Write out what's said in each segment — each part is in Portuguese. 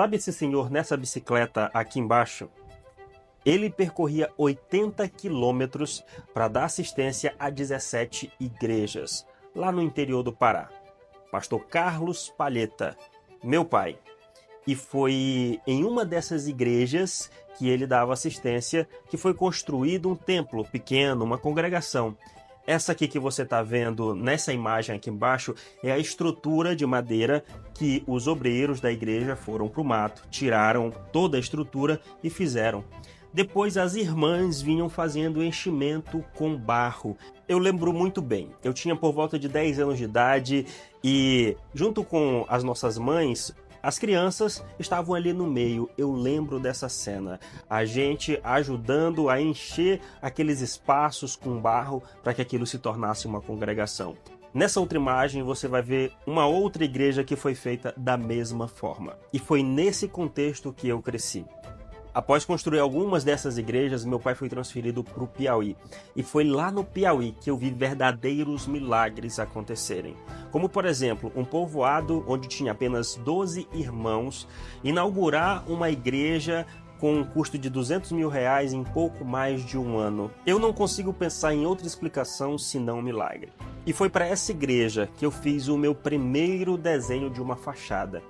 Sabe esse senhor nessa bicicleta aqui embaixo? Ele percorria 80 quilômetros para dar assistência a 17 igrejas, lá no interior do Pará. Pastor Carlos Palheta, meu pai. E foi em uma dessas igrejas que ele dava assistência que foi construído um templo pequeno, uma congregação. Essa aqui que você está vendo nessa imagem aqui embaixo é a estrutura de madeira que os obreiros da igreja foram para o mato, tiraram toda a estrutura e fizeram. Depois as irmãs vinham fazendo enchimento com barro. Eu lembro muito bem, eu tinha por volta de 10 anos de idade e junto com as nossas mães, as crianças estavam ali no meio. Eu lembro dessa cena, a gente ajudando a encher aqueles espaços com barro para que aquilo se tornasse uma congregação. Nessa outra imagem você vai ver uma outra igreja que foi feita da mesma forma. E foi nesse contexto que eu cresci. Após construir algumas dessas igrejas, meu pai foi transferido para o Piauí. E foi lá no Piauí que eu vi verdadeiros milagres acontecerem. Como, por exemplo, um povoado onde tinha apenas 12 irmãos, inaugurar uma igreja com um custo de R$200 mil em pouco mais de um ano. Eu não consigo pensar em outra explicação senão um milagre. E foi para essa igreja que eu fiz o meu primeiro desenho de uma fachada.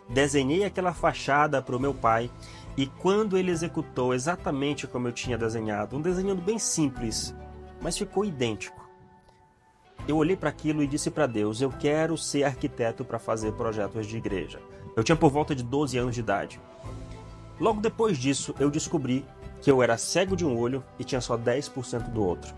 Desenhei aquela fachada para o meu pai e quando ele executou exatamente como eu tinha desenhado, um desenho bem simples, mas ficou idêntico. Eu olhei para aquilo e disse para Deus, eu quero ser arquiteto para fazer projetos de igreja. Eu tinha por volta de 12 anos de idade. Logo depois disso, eu descobri que eu era cego de um olho e tinha só 10% do outro.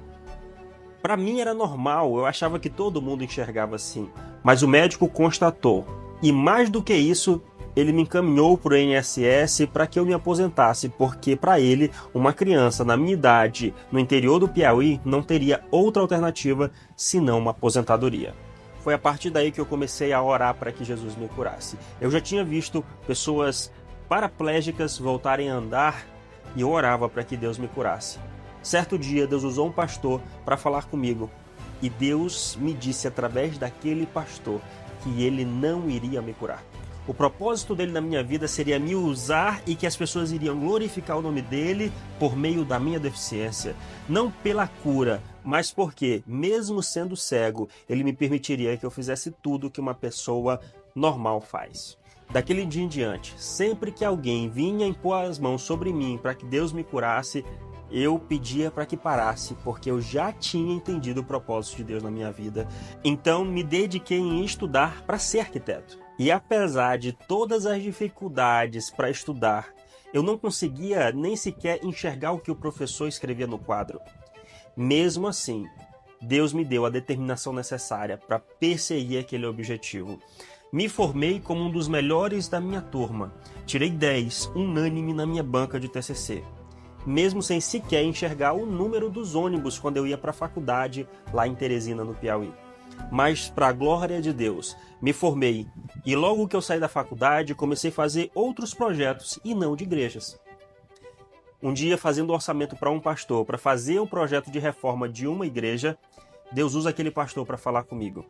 Para mim era normal, eu achava que todo mundo enxergava assim, mas o médico constatou. E mais do que isso, ele me encaminhou para o INSS para que eu me aposentasse, porque para ele, uma criança na minha idade, no interior do Piauí, não teria outra alternativa senão uma aposentadoria. Foi a partir daí que eu comecei a orar para que Jesus me curasse. Eu já tinha visto pessoas paraplégicas voltarem a andar e eu orava para que Deus me curasse. Certo dia, Deus usou um pastor para falar comigo e Deus me disse através daquele pastor que ele não iria me curar. O propósito dele na minha vida seria me usar e que as pessoas iriam glorificar o nome dele por meio da minha deficiência. Não pela cura, mas porque, mesmo sendo cego, ele me permitiria que eu fizesse tudo que uma pessoa normal faz. Daquele dia em diante, sempre que alguém vinha impor as mãos sobre mim para que Deus me curasse, eu pedia para que parasse, porque eu já tinha entendido o propósito de Deus na minha vida. Então me dediquei em estudar para ser arquiteto. E apesar de todas as dificuldades para estudar, eu não conseguia nem sequer enxergar o que o professor escrevia no quadro. Mesmo assim, Deus me deu a determinação necessária para perseguir aquele objetivo. Me formei como um dos melhores da minha turma. Tirei 10, unânime na minha banca de TCC. Mesmo sem sequer enxergar o número dos ônibus quando eu ia para a faculdade lá em Teresina, no Piauí. Mas, para a glória de Deus, me formei e logo que eu saí da faculdade comecei a fazer outros projetos e não de igrejas. Um dia, fazendo orçamento para um pastor para fazer um projeto de reforma de uma igreja, Deus usa aquele pastor para falar comigo.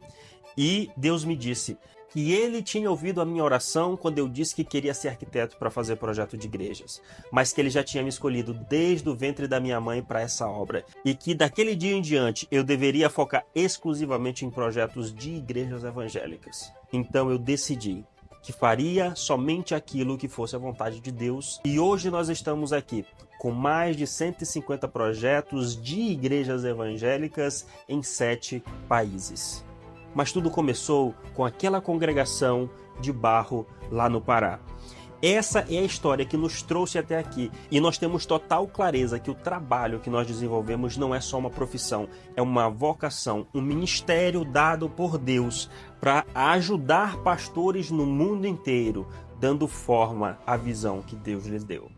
E Deus me disse que ele tinha ouvido a minha oração quando eu disse que queria ser arquiteto para fazer projeto de igrejas, mas que ele já tinha me escolhido desde o ventre da minha mãe para essa obra, e que daquele dia em diante eu deveria focar exclusivamente em projetos de igrejas evangélicas. Então eu decidi que faria somente aquilo que fosse a vontade de Deus, e hoje nós estamos aqui com mais de 150 projetos de igrejas evangélicas em 7 países. Mas tudo começou com aquela congregação de barro lá no Pará. Essa é a história que nos trouxe até aqui e nós temos total clareza que o trabalho que nós desenvolvemos não é só uma profissão, é uma vocação, um ministério dado por Deus para ajudar pastores no mundo inteiro, dando forma à visão que Deus lhes deu.